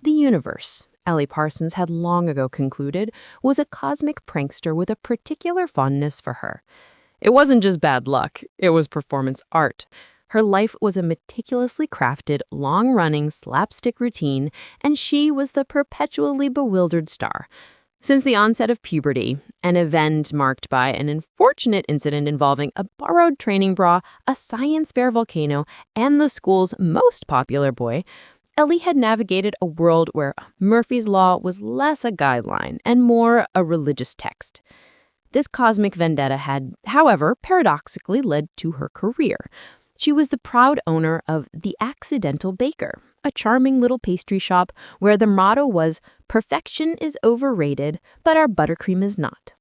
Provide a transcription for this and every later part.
The universe, Elli Parsons had long ago concluded, was a cosmic prankster with a particular fondness for her. It wasn't just bad luck, it was performance art. Her life was a meticulously crafted, long-running slapstick routine, and she was the perpetually bewildered star. Since the onset of puberty, an event marked by an unfortunate incident involving a borrowed training bra, a science fair volcano, and the school's most popular boy, Elli had navigated a world where Murphy's Law was less a guideline and more a religious text. This cosmic vendetta had, however, paradoxically led to her career. She was the proud owner of The Accidental Baker, a charming little pastry shop where the motto was, "Perfection is overrated, but our buttercream is not."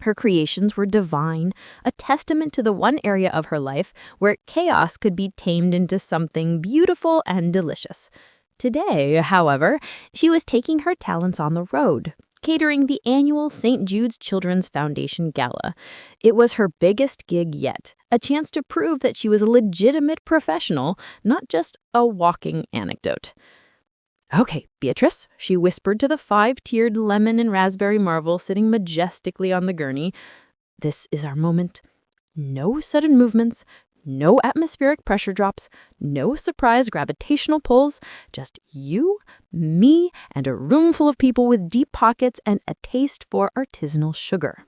Her creations were divine, a testament to the one area of her life where chaos could be tamed into something beautiful and delicious. Today, however, she was taking her talents on the road, catering the annual St. Jude's Children's Foundation Gala. It was her biggest gig yet, a chance to prove that she was a legitimate professional, not just a walking anecdote. "Okay, Beatrice," she whispered to the five-tiered lemon and raspberry marvel sitting majestically on the gurney. "This is our moment. No sudden movements, no atmospheric pressure drops, no surprise gravitational pulls, just you, me, and a room full of people with deep pockets and a taste for artisanal sugar."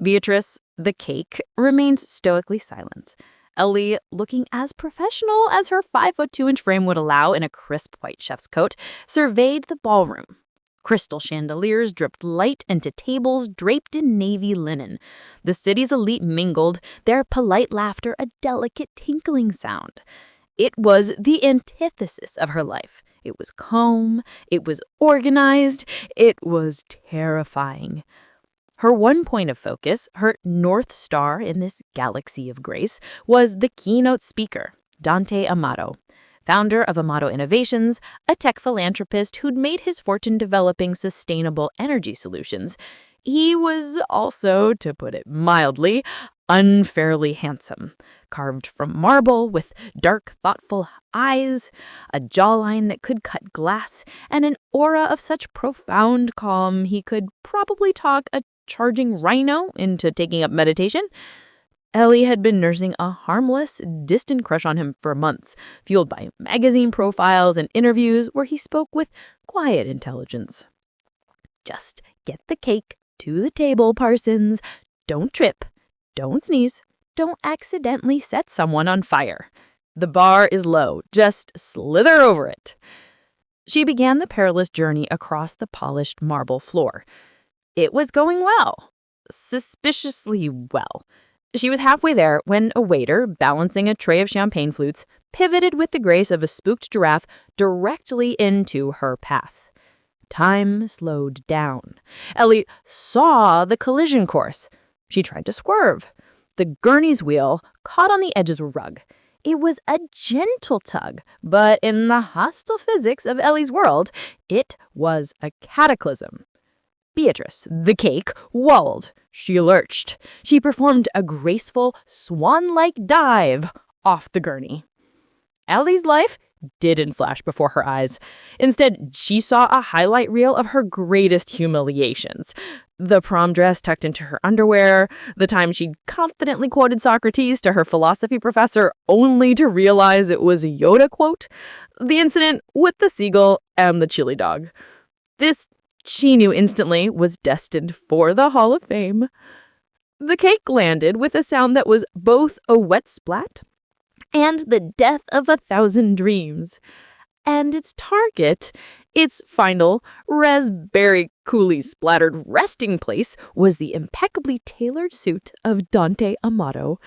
Beatrice, the cake, remained stoically silent. Elli, looking as professional as her 5'2" frame would allow in a crisp white chef's coat, surveyed the ballroom. Crystal chandeliers dripped light into tables draped in navy linen. The city's elite mingled, their polite laughter a delicate tinkling sound. It was the antithesis of her life. It was calm, it was organized, it was terrifying. Her one point of focus, her North Star in this galaxy of grace, was the keynote speaker, Dante Amato, founder of Amato Innovations, a tech philanthropist who'd made his fortune developing sustainable energy solutions. He was also, to put it mildly, unfairly handsome, carved from marble with dark, thoughtful eyes, a jawline that could cut glass, and an aura of such profound calm he could probably talk a charging rhino into taking up meditation. Elli had been nursing a harmless, distant crush on him for months, fueled by magazine profiles and interviews where he spoke with quiet intelligence. "Just get the cake to the table, Parsons. Don't trip. Don't sneeze. Don't accidentally set someone on fire. The bar is low. Just slither over it." She began the perilous journey across the polished marble floor. It was going well. Suspiciously well. She was halfway there when a waiter, balancing a tray of champagne flutes, pivoted with the grace of a spooked giraffe directly into her path. Time slowed down. Elli saw the collision course. She tried to swerve. The gurney's wheel caught on the edge of the rug. It was a gentle tug, but in the hostile physics of Elli's world, it was a cataclysm. Beatrice, the cake, wallowed. She lurched. She performed a graceful, swan-like dive off the gurney. Elli's life didn't flash before her eyes. Instead, she saw a highlight reel of her greatest humiliations. The prom dress tucked into her underwear, the time she'd confidently quoted Socrates to her philosophy professor only to realize it was a Yoda quote, the incident with the seagull and the chili dog. This, she knew instantly, was destined for the Hall of Fame. The cake landed with a sound that was both a wet splat and the death of 1,000 dreams. And its target, its final, raspberry coulis splattered resting place, was the impeccably tailored suit of Dante Amato.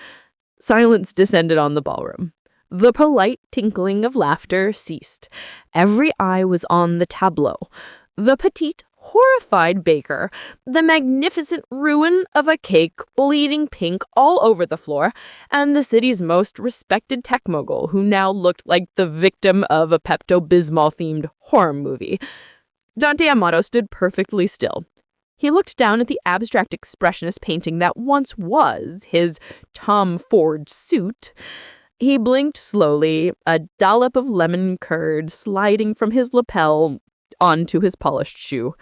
Silence descended on the ballroom. The polite tinkling of laughter ceased. Every eye was on the tableau. The petite, horrified baker, the magnificent ruin of a cake bleeding pink all over the floor, and the city's most respected tech mogul who now looked like the victim of a Pepto-Bismol-themed horror movie. Dante Amato stood perfectly still. He looked down at the abstract expressionist painting that once was his Tom Ford suit. He blinked slowly, a dollop of lemon curd sliding from his lapel, onto his polished shoe.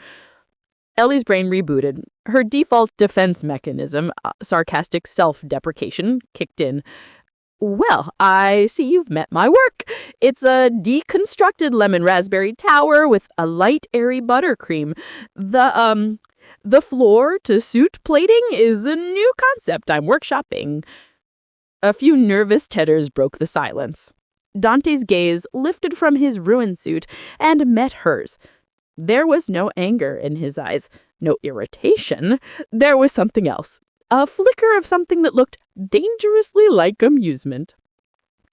Ellie's brain rebooted. Her default defense mechanism, sarcastic self-deprecation, kicked in. Well, I see you've met my work. It's a deconstructed lemon raspberry tower with a light, airy buttercream. The floor to suit plating is a new concept I'm workshopping. A few nervous titters broke the silence. Dante's gaze lifted from his ruined suit and met hers. There was no anger in his eyes, no irritation. There was something else, a flicker of something that looked dangerously like amusement.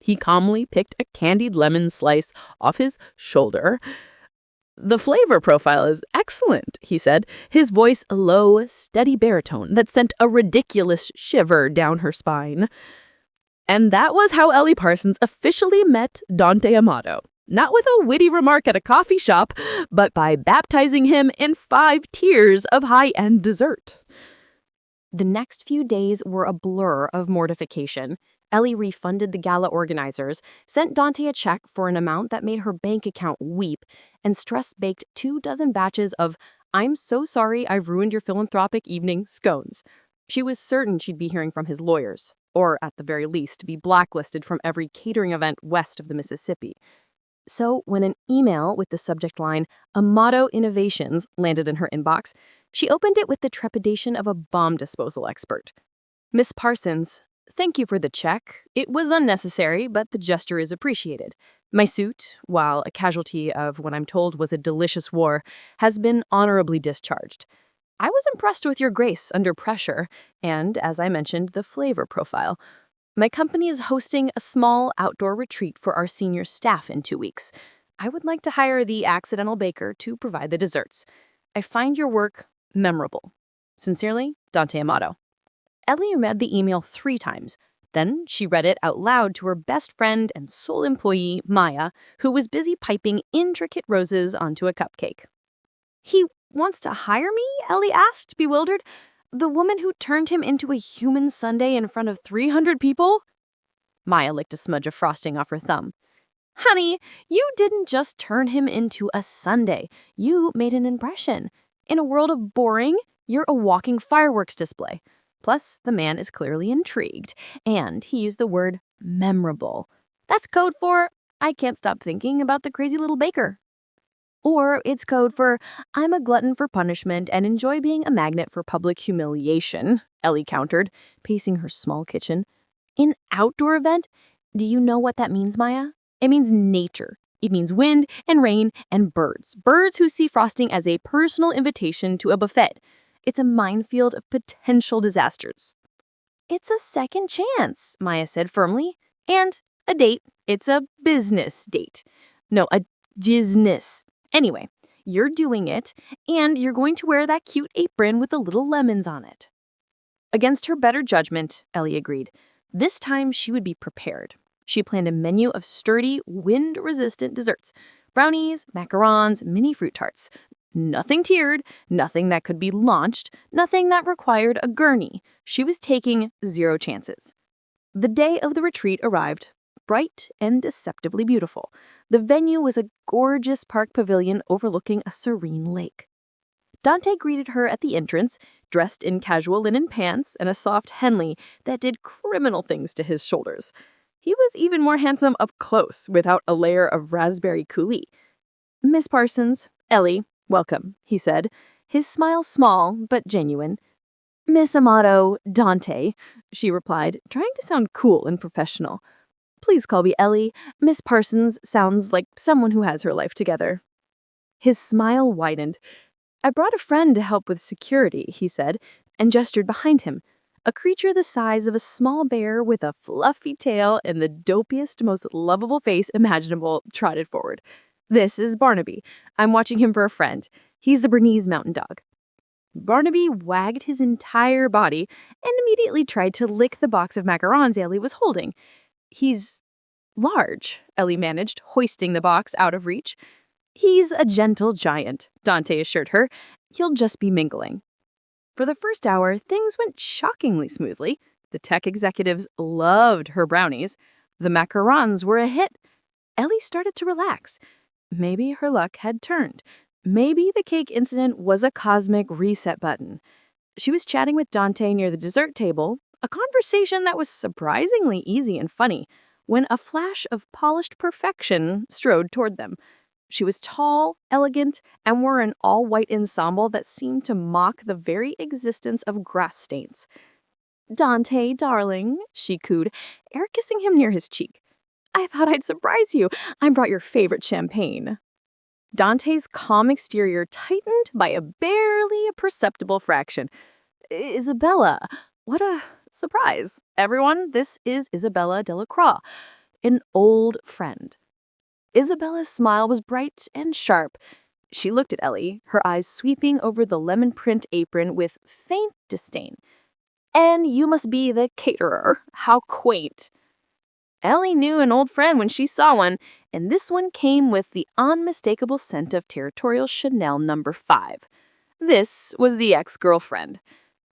He calmly picked a candied lemon slice off his shoulder. The flavor profile is excellent, he said, his voice a low, steady baritone that sent a ridiculous shiver down her spine. And that was how Elli Parsons officially met Dante Amato. Not with a witty remark at a coffee shop, but by baptizing him in 5 tiers of high-end dessert. The next few days were a blur of mortification. Elli refunded the gala organizers, sent Dante a check for an amount that made her bank account weep, and stress-baked 24 batches of "I'm so sorry I've ruined your philanthropic evening" scones. She was certain she'd be hearing from his lawyers, or at the very least be blacklisted from every catering event west of the Mississippi. So when an email with the subject line, Amato Innovations, landed in her inbox, she opened it with the trepidation of a bomb disposal expert. Miss Parsons, thank you for the check. It was unnecessary, but the gesture is appreciated. My suit, while a casualty of what I'm told was a delicious war, has been honorably discharged. I was impressed with your grace under pressure and, as I mentioned, the flavor profile. My company is hosting a small outdoor retreat for our senior staff in 2 weeks. I would like to hire the accidental baker to provide the desserts. I find your work memorable. Sincerely, Dante Amato. Elli read the email 3 times. Then she read it out loud to her best friend and sole employee, Maya, who was busy piping intricate roses onto a cupcake. He wants to hire me? Elli asked, bewildered. The woman who turned him into a human sundae in front of 300 people? Maya licked a smudge of frosting off her thumb. Honey, you didn't just turn him into a sundae. You made an impression. In a world of boring, you're a walking fireworks display. Plus, the man is clearly intrigued, and he used the word memorable. That's code for, I can't stop thinking about the crazy little baker. Or it's code for, I'm a glutton for punishment and enjoy being a magnet for public humiliation, Elli countered, pacing her small kitchen. An outdoor event? Do you know what that means, Maya? It means nature. It means wind and rain and birds. Birds who see frosting as a personal invitation to a buffet. It's a minefield of potential disasters. It's a second chance, Maya said firmly. And a date. It's a business date. No, a jizness. Anyway, you're doing it, and you're going to wear that cute apron with the little lemons on it. Against her better judgment, Elli agreed. This time she would be prepared. She planned a menu of sturdy, wind-resistant desserts. Brownies, macarons, mini fruit tarts. Nothing tiered, nothing that could be launched, nothing that required a gurney. She was taking 0 chances. The day of the retreat arrived, bright and deceptively beautiful. The venue was a gorgeous park pavilion overlooking a serene lake. Dante greeted her at the entrance, dressed in casual linen pants and a soft Henley that did criminal things to his shoulders. He was even more handsome up close, without a layer of raspberry coulis. Miss Parsons, Elli, welcome, he said, his smile small but genuine. Miss Amato, Dante, she replied, trying to sound cool and professional. Please call me Elli. Miss Parsons sounds like someone who has her life together. His smile widened. I brought a friend to help with security, he said, and gestured behind him. A creature the size of a small bear with a fluffy tail and the dopiest, most lovable face imaginable trotted forward. This is Barnaby. I'm watching him for a friend. He's the Bernese mountain dog. Barnaby wagged his entire body and immediately tried to lick the box of macarons Elli was holding. He's large, Elli managed, hoisting the box out of reach. He's a gentle giant, Dante assured her. He'll just be mingling. For the first hour, things went shockingly smoothly. The tech executives loved her brownies. The macarons were a hit. Elli started to relax. Maybe her luck had turned. Maybe the cake incident was a cosmic reset button. She was chatting with Dante near the dessert table, a conversation that was surprisingly easy and funny, when a flash of polished perfection strode toward them. She was tall, elegant, and wore an all-white ensemble that seemed to mock the very existence of grass stains. "Dante, darling," she cooed, air kissing him near his cheek. "I thought I'd surprise you. I brought your favorite champagne." Dante's calm exterior tightened by a barely perceptible fraction. "Isabella, what a surprise. Everyone, this is Isabella Delacroix, an old friend." Isabella's smile was bright and sharp. She looked at Ellie, her eyes sweeping over the lemon print apron with faint disdain. "And you must be the caterer. How quaint." Ellie knew an old friend when she saw one, and this one came with the unmistakable scent of territorial Chanel No. 5. This was the ex-girlfriend.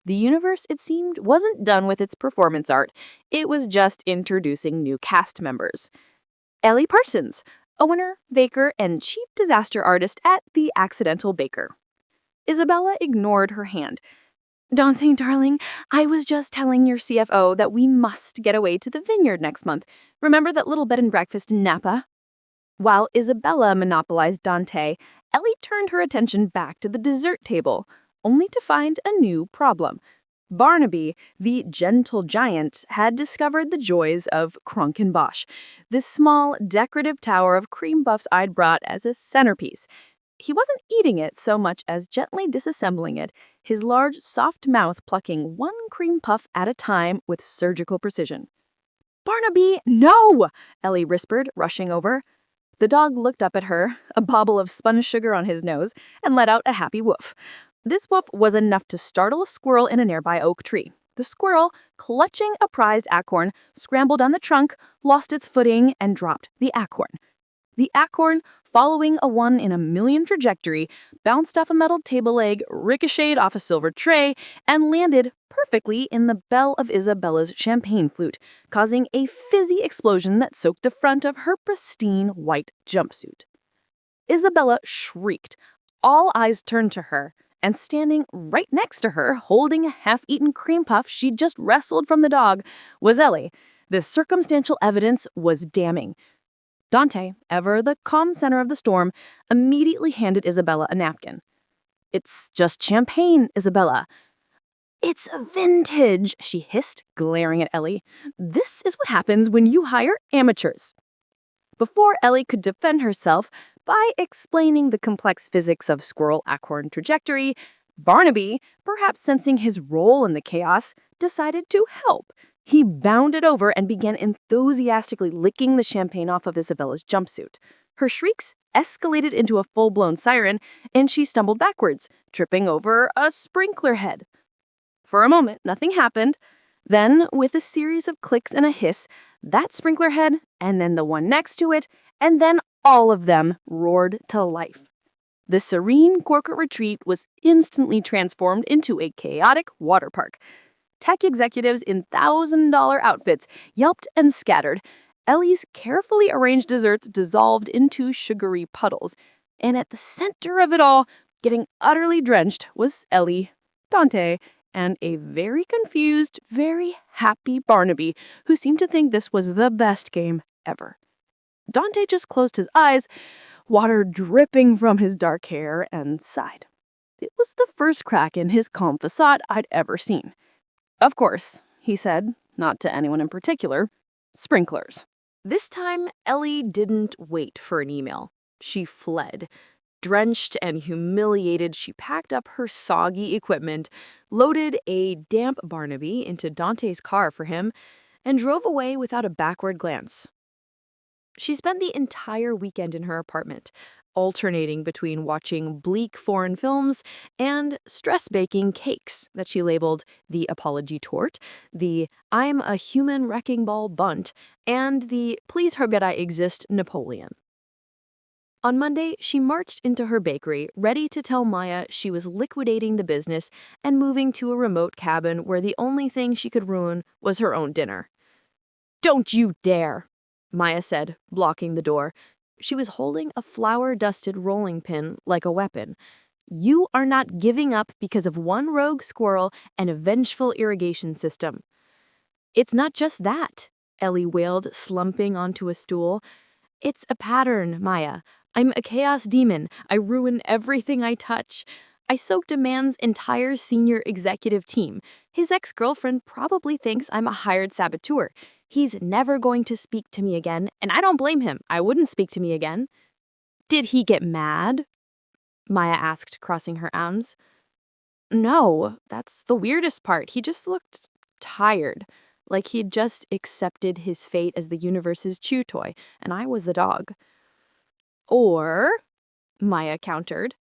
The universe, it seemed, wasn't done with its performance art. It was just introducing new cast members. Elli Parsons, a winner, baker, and chief disaster artist at The Accidental Baker. Isabella ignored her hand. "Dante, darling, I was just telling your CFO that we must get away to the vineyard next month. Remember that little bed and breakfast in Napa?" While Isabella monopolized Dante, Ellie turned her attention back to the dessert table, only to find a new problem. Barnaby, the gentle giant, had discovered the joys of Kronkenbosch, this small, decorative tower of cream puffs I'd brought as a centerpiece. He wasn't eating it so much as gently disassembling it, his large, soft mouth plucking one cream puff at a time with surgical precision. "Barnaby, no!" Ellie whispered, rushing over. The dog looked up at her, a bauble of spun sugar on his nose, and let out a happy woof. This woof was enough to startle a squirrel in a nearby oak tree. The squirrel, clutching a prized acorn, scrambled down the trunk, lost its footing, and dropped the acorn. The acorn, following a one-in-a-million trajectory, bounced off a metal table leg, ricocheted off a silver tray, and landed perfectly in the bell of Isabella's champagne flute, causing a fizzy explosion that soaked the front of her pristine white jumpsuit. Isabella shrieked. All eyes turned to her, and standing right next to her, holding a half-eaten cream puff she'd just wrestled from the dog, was Ellie. The circumstantial evidence was damning. Dante, ever the calm center of the storm, immediately handed Isabella a napkin. "It's just champagne, Isabella." "It's vintage," she hissed, glaring at Ellie. "This is what happens when you hire amateurs." Before Ellie could defend herself by explaining the complex physics of squirrel-acorn trajectory, Barnaby, perhaps sensing his role in the chaos, decided to help. He bounded over and began enthusiastically licking the champagne off of Isabella's jumpsuit. Her shrieks escalated into a full-blown siren, and she stumbled backwards, tripping over a sprinkler head. For a moment, nothing happened. Then, with a series of clicks and a hiss, that sprinkler head, and then the one next to it, and then all of them roared to life. The serene corporate retreat was instantly transformed into a chaotic water park. Tech executives in $1,000 outfits yelped and scattered. Ellie's carefully arranged desserts dissolved into sugary puddles. And at the center of it all, getting utterly drenched, was Ellie, Dante, and a very confused, very happy Barnaby, who seemed to think this was the best game ever. Dante just closed his eyes, water dripping from his dark hair, and sighed. It was the first crack in his calm facade I'd ever seen. "Of course," he said, not to anyone in particular, "sprinklers." This time, Ellie didn't wait for an email. She fled. Drenched and humiliated, she packed up her soggy equipment, loaded a damp Barnaby into Dante's car for him, and drove away without a backward glance. She spent the entire weekend in her apartment, alternating between watching bleak foreign films and stress-baking cakes that she labeled the apology torte, the I'm a human wrecking ball bunt, and the please forget I exist Napoleon. On Monday, she marched into her bakery, ready to tell Maya she was liquidating the business and moving to a remote cabin where the only thing she could ruin was her own dinner. "Don't you dare," Maya said, blocking the door. She was holding a flour-dusted rolling pin like a weapon. You are not giving up because of one rogue squirrel and a vengeful irrigation system. It's not just that, Elli wailed, slumping onto a stool. It's a pattern, Maya. I'm a chaos demon. I ruin everything I touch. I soaked a man's entire senior executive team. His ex-girlfriend probably thinks I'm a hired saboteur. He's never going to speak to me again, and I don't blame him. I wouldn't speak to me again. Did he get mad? Maya asked, crossing her arms. No, that's the weirdest part. He just looked tired, like he'd just accepted his fate as the universe's chew toy, and I was the dog. Or, Maya countered,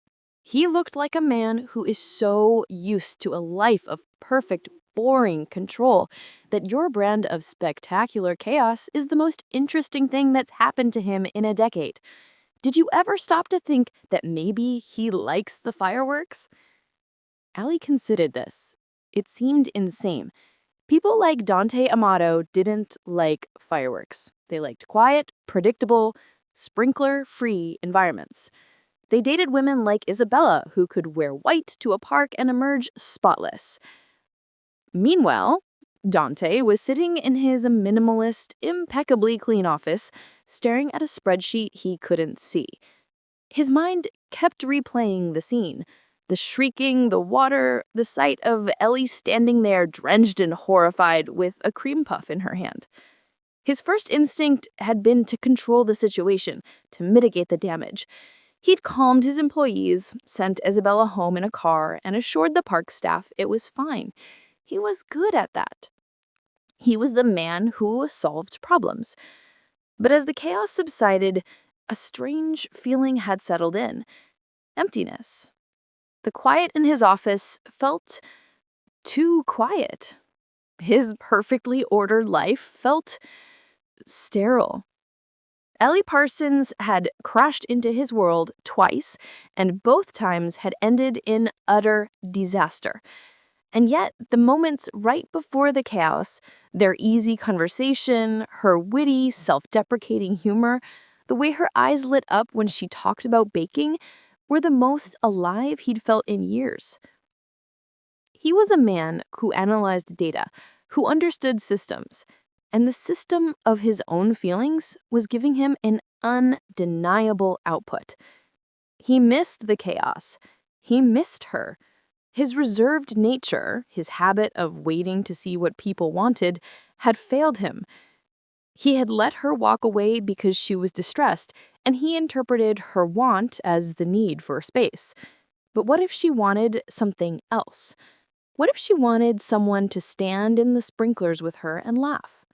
he looked like a man who is so used to a life of perfect, boring control that your brand of spectacular chaos is the most interesting thing that's happened to him in a decade. Did you ever stop to think that maybe he likes the fireworks? Elli considered this. It seemed insane. People like Dante Amato didn't like fireworks. They liked quiet, predictable, sprinkler-free environments. They dated women like Isabella, who could wear white to a park and emerge spotless. Meanwhile, Dante was sitting in his minimalist, impeccably clean office, staring at a spreadsheet he couldn't see. His mind kept replaying the scene. The shrieking, the water, the sight of Elli standing there drenched and horrified with a cream puff in her hand. His first instinct had been to control the situation, to mitigate the damage. He'd calmed his employees, sent Isabella home in a car, and assured the park staff it was fine. He was good at that. He was the man who solved problems. But as the chaos subsided, a strange feeling had settled in. Emptiness. The quiet in his office felt too quiet. His perfectly ordered life felt sterile. Elli Parsons had crashed into his world twice, and both times had ended in utter disaster. And yet, the moments right before the chaos, their easy conversation, her witty, self-deprecating humor, the way her eyes lit up when she talked about baking, were the most alive he'd felt in years. He was a man who analyzed data, who understood systems, and the system of his own feelings was giving him an undeniable output. He missed the chaos. He missed her. His reserved nature, his habit of waiting to see what people wanted, had failed him. He had let her walk away because she was distressed, and he interpreted her want as the need for space. But what if she wanted something else? What if she wanted someone to stand in the sprinklers with her and laugh?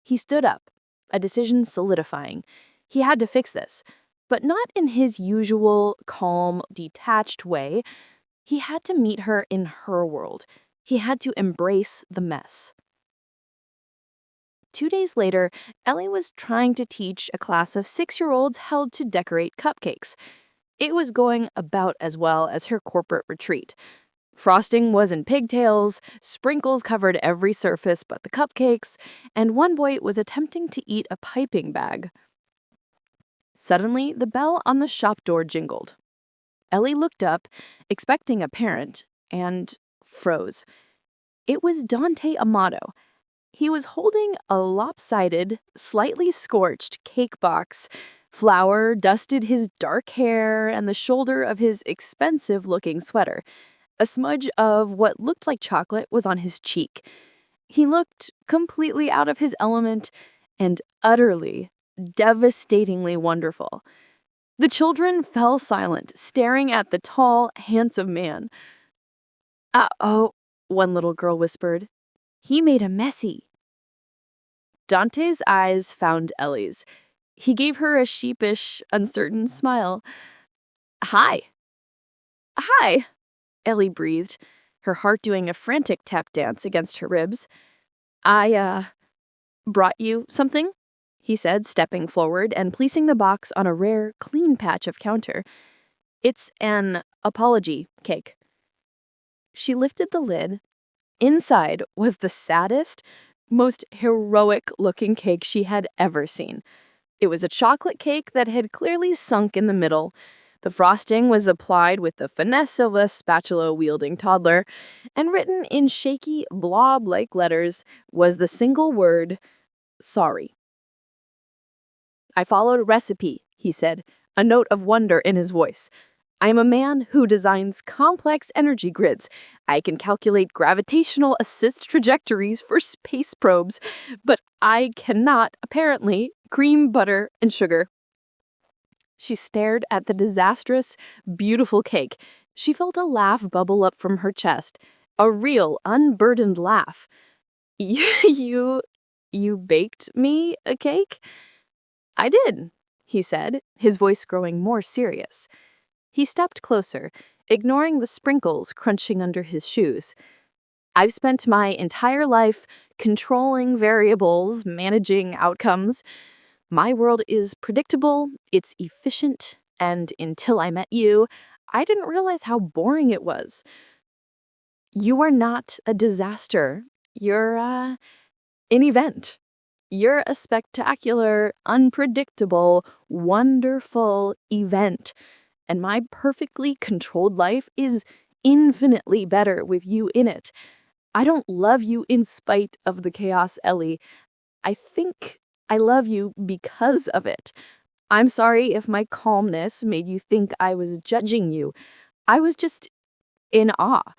He stood up, a decision solidifying. He had to fix this, but not in his usual, calm, detached way. He had to meet her in her world. He had to embrace the mess. 2 days later, Elli was trying to teach a class of 6-year-olds how to decorate cupcakes. It was going about as well as her corporate retreat. Frosting was in pigtails, sprinkles covered every surface but the cupcakes, and one boy was attempting to eat a piping bag. Suddenly, the bell on the shop door jingled. Elli looked up, expecting a parent, and froze. It was Dante Amato. He was holding a lopsided, slightly scorched cake box. Flour dusted his dark hair and the shoulder of his expensive-looking sweater. A smudge of what looked like chocolate was on his cheek. He looked completely out of his element and utterly, devastatingly wonderful. The children fell silent, staring at the tall, handsome man. "Uh-oh," one little girl whispered. "He made a messy." Dante's eyes found Elli's. He gave her a sheepish, uncertain smile. "Hi." "Hi," Elli breathed, her heart doing a frantic tap dance against her ribs. "I, brought you something?" he said, stepping forward and placing the box on a rare, clean patch of counter. "It's an apology cake." She lifted the lid. Inside was the saddest, most heroic-looking cake she had ever seen. It was a chocolate cake that had clearly sunk in the middle. The frosting was applied with the finesse of a spatula-wielding toddler, and written in shaky, blob-like letters was the single word, sorry. I followed a recipe, he said, a note of wonder in his voice. I am a man who designs complex energy grids. I can calculate gravitational assist trajectories for space probes, but I cannot, apparently, cream, butter, and sugar. She stared at the disastrous, beautiful cake. She felt a laugh bubble up from her chest, a real, unburdened laugh. You baked me a cake? I did, he said, his voice growing more serious. He stepped closer, ignoring the sprinkles crunching under his shoes. I've spent my entire life controlling variables, managing outcomes. My world is predictable, it's efficient, and until I met you, I didn't realize how boring it was. You are not a disaster. You're an event. You're a spectacular, unpredictable, wonderful event. And my perfectly controlled life is infinitely better with you in it. I don't love you in spite of the chaos, Ellie. I think I love you because of it. I'm sorry if my calmness made you think I was judging you. I was just in awe.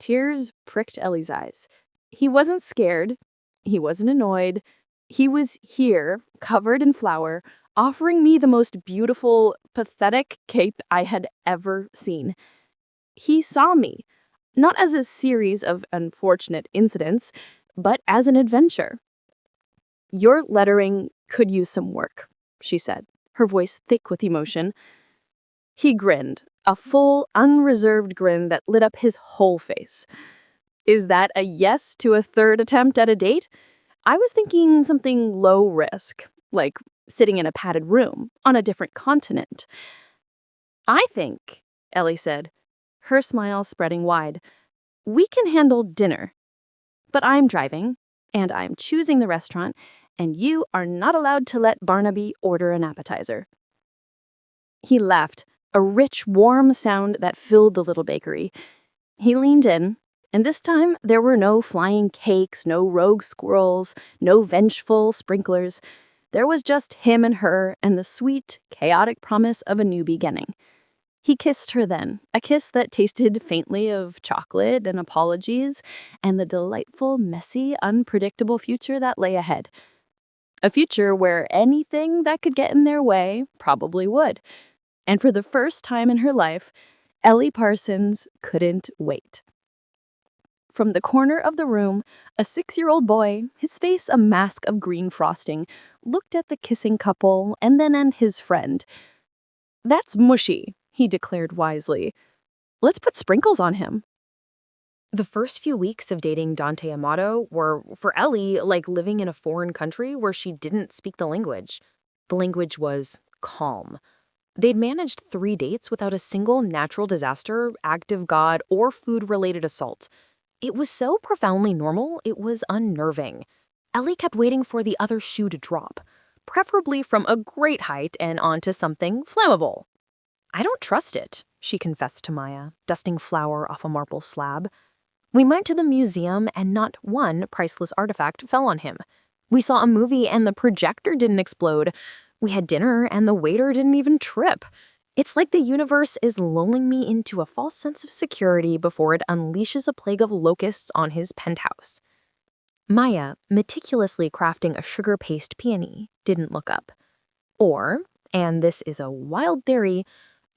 Tears pricked Ellie's eyes. He wasn't scared. He wasn't annoyed. He was here, covered in flour, offering me the most beautiful, pathetic cake I had ever seen. He saw me, not as a series of unfortunate incidents, but as an adventure. Your lettering could use some work, she said, her voice thick with emotion. He grinned, a full, unreserved grin that lit up his whole face. Is that a yes to a third attempt at a date? I was thinking something low risk, like sitting in a padded room on a different continent. I think, Ellie said, her smile spreading wide, we can handle dinner. But I'm driving, and I'm choosing the restaurant, and you are not allowed to let Barnaby order an appetizer. He laughed, a rich, warm sound that filled the little bakery. He leaned in, and this time there were no flying cakes, no rogue squirrels, no vengeful sprinklers. There was just him and her and the sweet, chaotic promise of a new beginning. He kissed her then, a kiss that tasted faintly of chocolate and apologies and the delightful, messy, unpredictable future that lay ahead. A future where anything that could get in their way probably would. And for the first time in her life, Elli Parsons couldn't wait. From the corner of the room, a 6-year-old boy, his face a mask of green frosting, looked at the kissing couple and then at his friend. That's mushy, he declared wisely. Let's put sprinkles on him. The first few weeks of dating Dante Amato were, for Ellie, like living in a foreign country where she didn't speak the language. The language was calm. They'd managed 3 dates without a single natural disaster, act of God, or food-related assault. It was so profoundly normal, it was unnerving. Ellie kept waiting for the other shoe to drop, preferably from a great height and onto something flammable. I don't trust it, she confessed to Maya, dusting flour off a marble slab. We went to the museum and not one priceless artifact fell on him. We saw a movie and the projector didn't explode. We had dinner and the waiter didn't even trip. It's like the universe is lulling me into a false sense of security before it unleashes a plague of locusts on his penthouse. Maya, meticulously crafting a sugar paste peony, didn't look up. Or, and this is a wild theory,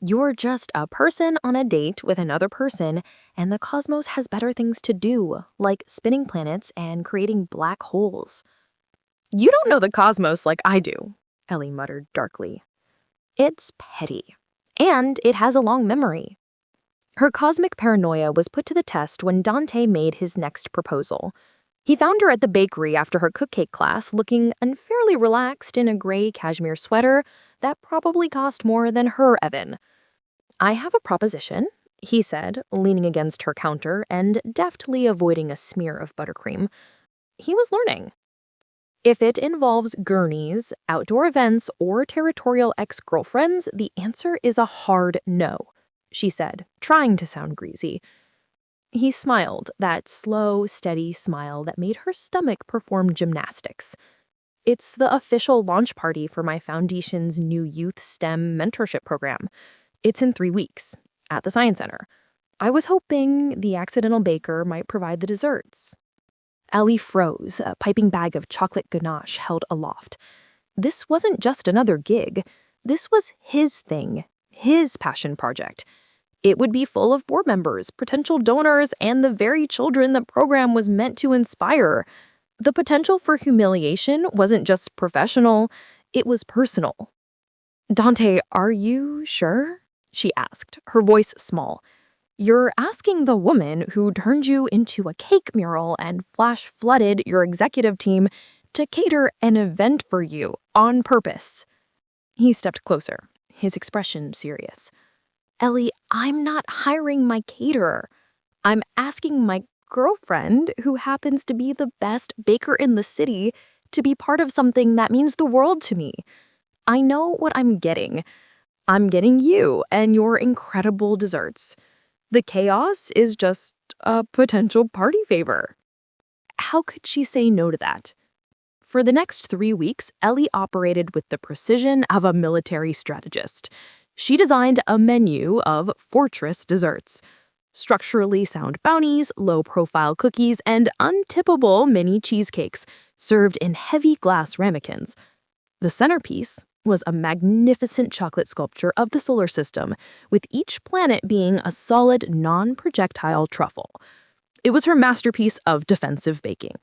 you're just a person on a date with another person, and the cosmos has better things to do, like spinning planets and creating black holes. You don't know the cosmos like I do, Ellie muttered darkly. It's petty. And it has a long memory. Her cosmic paranoia was put to the test when Dante made his next proposal. He found her at the bakery after her cupcake class looking unfairly relaxed in a gray cashmere sweater that probably cost more than her Evan. I have a proposition, he said, leaning against her counter and deftly avoiding a smear of buttercream. He was learning. If it involves gurneys, outdoor events, or territorial ex-girlfriends, the answer is a hard no, she said, trying to sound greasy. He smiled, that slow, steady smile that made her stomach perform gymnastics. It's the official launch party for my foundation's new youth STEM mentorship program. It's in 3 weeks, at the Science Center. I was hoping the accidental baker might provide the desserts. Elli froze, a piping bag of chocolate ganache held aloft. This wasn't just another gig. This was his thing, his passion project. It would be full of board members, potential donors, and the very children the program was meant to inspire. The potential for humiliation wasn't just professional, it was personal. "Dante, are you sure?" she asked, her voice small. "You're asking the woman who turned you into a cake mural and flash-flooded your executive team to cater an event for you on purpose." He stepped closer, his expression serious. "Elli, I'm not hiring my caterer. I'm asking my girlfriend, who happens to be the best baker in the city, to be part of something that means the world to me. I know what I'm getting. I'm getting you and your incredible desserts. The chaos is just a potential party favor." How could she say no to that? For the next 3 weeks, Elli operated with the precision of a military strategist. She designed a menu of fortress desserts. Structurally sound brownies, low-profile cookies, and untippable mini cheesecakes served in heavy glass ramekins. The centerpiece was a magnificent chocolate sculpture of the solar system, with each planet being a solid, non-projectile truffle. It was her masterpiece of defensive baking.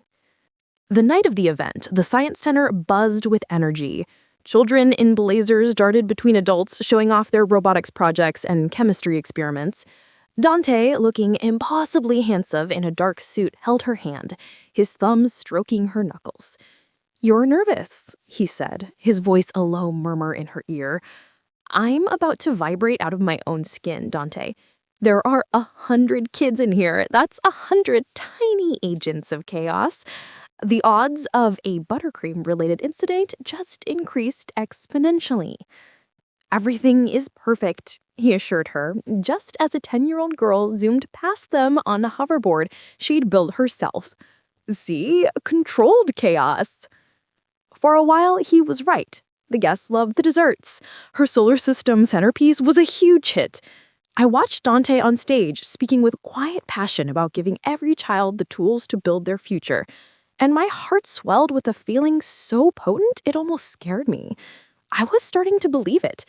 The night of the event, the Science Center buzzed with energy. Children in blazers darted between adults, showing off their robotics projects and chemistry experiments. Dante, looking impossibly handsome in a dark suit, held her hand, his thumbs stroking her knuckles. "You're nervous," he said, his voice a low murmur in her ear. "I'm about to vibrate out of my own skin, Dante. There are 100 kids in here. That's 100 tiny agents of chaos. The odds of a buttercream-related incident just increased exponentially." "Everything is perfect," he assured her, just as a 10-year-old girl zoomed past them on a hoverboard she'd built herself. "See? Controlled chaos." For a while, he was right. The guests loved the desserts. Her solar system centerpiece was a huge hit. I watched Dante on stage speaking with quiet passion about giving every child the tools to build their future. And my heart swelled with a feeling so potent it almost scared me. I was starting to believe it.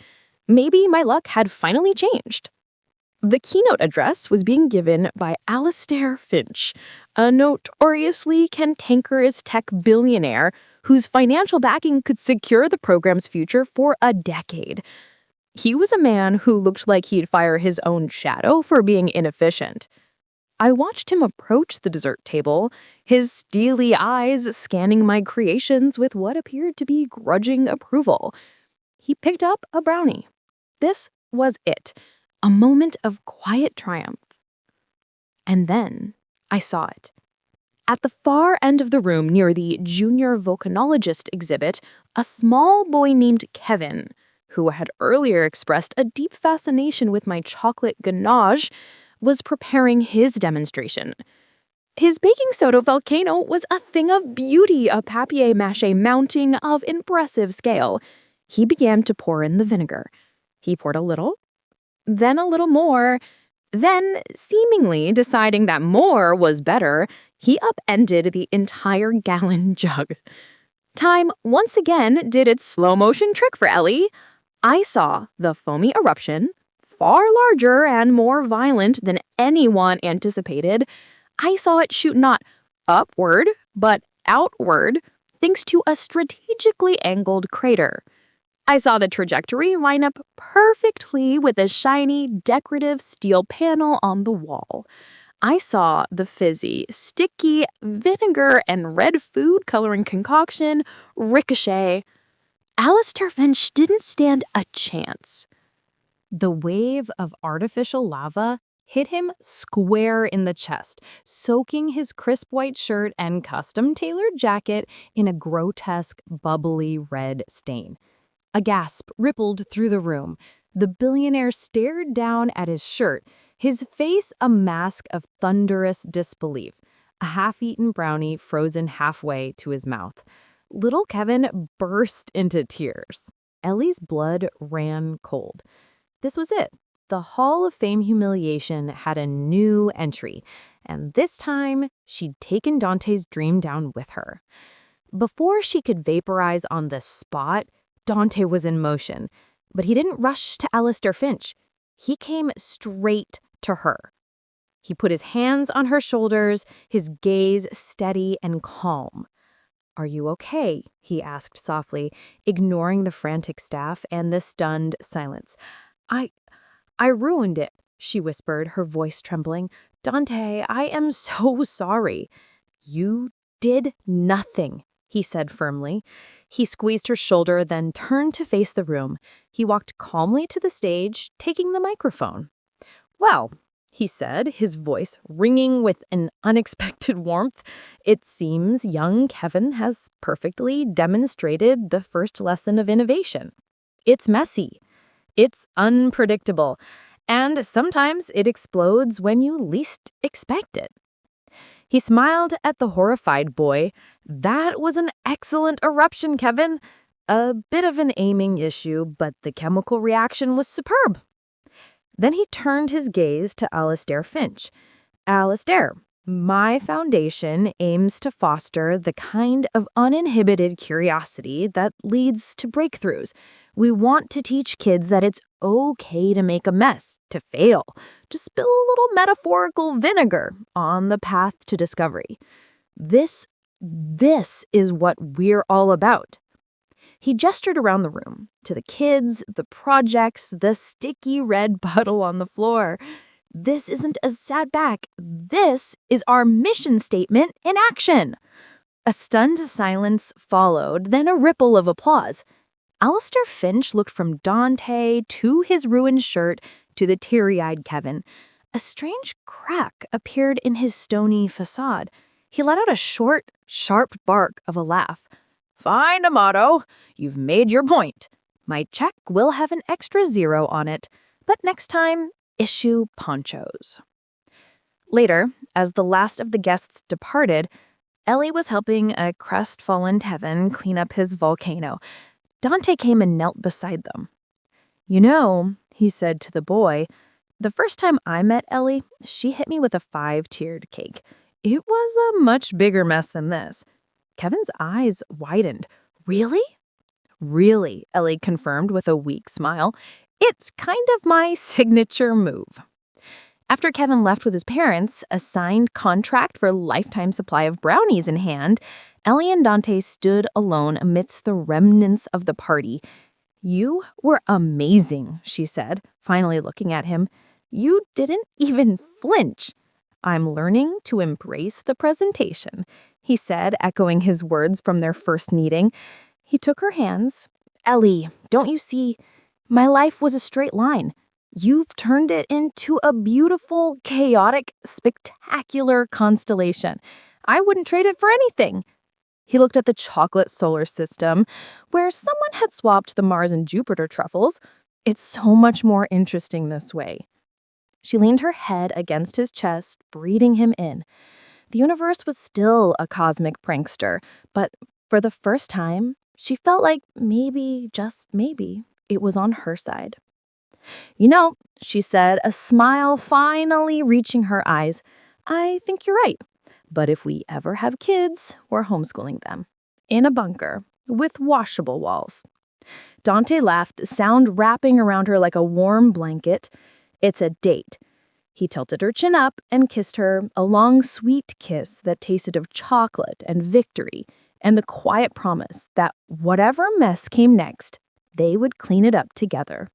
Maybe my luck had finally changed. The keynote address was being given by Alistair Finch, a notoriously cantankerous tech billionaire whose financial backing could secure the program's future for a decade. He was a man who looked like he'd fire his own shadow for being inefficient. I watched him approach the dessert table, his steely eyes scanning my creations with what appeared to be grudging approval. He picked up a brownie. This was it. A moment of quiet triumph. And then I saw it. At the far end of the room near the junior volcanologist exhibit, a small boy named Kevin, who had earlier expressed a deep fascination with my chocolate ganache, was preparing his demonstration. His baking soda volcano was a thing of beauty, a papier-mâché mounting of impressive scale. He began to pour in the vinegar. He poured a little, then a little more. Then, seemingly deciding that more was better, he upended the entire gallon jug. Time once again did its slow-motion trick for Elli. I saw the foamy eruption, far larger and more violent than anyone anticipated. I saw it shoot not upward, but outward, thanks to a strategically angled crater. I saw the trajectory line up perfectly with a shiny, decorative steel panel on the wall. I saw the fizzy, sticky vinegar and red food coloring concoction ricochet. Alistair Finch didn't stand a chance. The wave of artificial lava hit him square in the chest, soaking his crisp white shirt and custom-tailored jacket in a grotesque, bubbly red stain. A gasp rippled through the room. The billionaire stared down at his shirt, his face a mask of thunderous disbelief, a half-eaten brownie frozen halfway to his mouth. Little Kevin burst into tears. Elli's blood ran cold. This was it. The Hall of Fame humiliation had a new entry, and this time she'd taken Dante's dream down with her. Before she could vaporize on the spot, Dante was in motion, but he didn't rush to Alistair Finch. He came straight to her. He put his hands on her shoulders, his gaze steady and calm. "Are you okay?" he asked softly, ignoring the frantic staff and the stunned silence. I ruined it," she whispered, her voice trembling. "Dante, I am so sorry." "You did nothing," he said firmly. He squeezed her shoulder, then turned to face the room. He walked calmly to the stage, taking the microphone. "Well," he said, his voice ringing with an unexpected warmth, "it seems young Kevin has perfectly demonstrated the first lesson of innovation. It's messy. It's unpredictable. And sometimes it explodes when you least expect it." He smiled at the horrified boy. "That was an excellent eruption, Kevin. A bit of an aiming issue, but the chemical reaction was superb." Then he turned his gaze to Alistair Finch. "Alistair, my foundation aims to foster the kind of uninhibited curiosity that leads to breakthroughs. We want to teach kids that it's okay to make a mess, to fail, to spill a little metaphorical vinegar on the path to discovery. This is what we're all about." He gestured around the room, to the kids, the projects, the sticky red puddle on the floor. "This isn't a setback. This is our mission statement in action." A stunned silence followed, then a ripple of applause. Alistair Finch looked from Dante to his ruined shirt to the teary-eyed Kevin. A strange crack appeared in his stony facade. He let out a short, sharp bark of a laugh. "Fine, Amato. You've made your point. My check will have an extra 0 on it, but next time, issue ponchos." Later, as the last of the guests departed, Elli was helping a crestfallen Kevin clean up his volcano. Dante came and knelt beside them. "You know," he said to the boy, "the first time I met Elli, she hit me with a 5-tiered cake. It was a much bigger mess than this." Kevin's eyes widened. "Really?" "Really," Elli confirmed with a weak smile. "It's kind of my signature move." After Kevin left with his parents, a signed contract for a lifetime supply of brownies in hand, Elli and Dante stood alone amidst the remnants of the party. "You were amazing," she said, finally looking at him. "You didn't even flinch." "I'm learning to embrace the presentation," he said, echoing his words from their first meeting. He took her hands. "Elli, don't you see? My life was a straight line. You've turned it into a beautiful, chaotic, spectacular constellation. I wouldn't trade it for anything." He looked at the chocolate solar system, where someone had swapped the Mars and Jupiter truffles. "It's so much more interesting this way." She leaned her head against his chest, breathing him in. The universe was still a cosmic prankster, but for the first time, she felt like maybe, just maybe, it was on her side. "You know," she said, a smile finally reaching her eyes, "I think you're right. But if we ever have kids, we're homeschooling them. In a bunker, with washable walls." Dante laughed, sound wrapping around her like a warm blanket. "It's a date." He tilted her chin up and kissed her, a long, sweet kiss that tasted of chocolate and victory, and the quiet promise that whatever mess came next, they would clean it up together.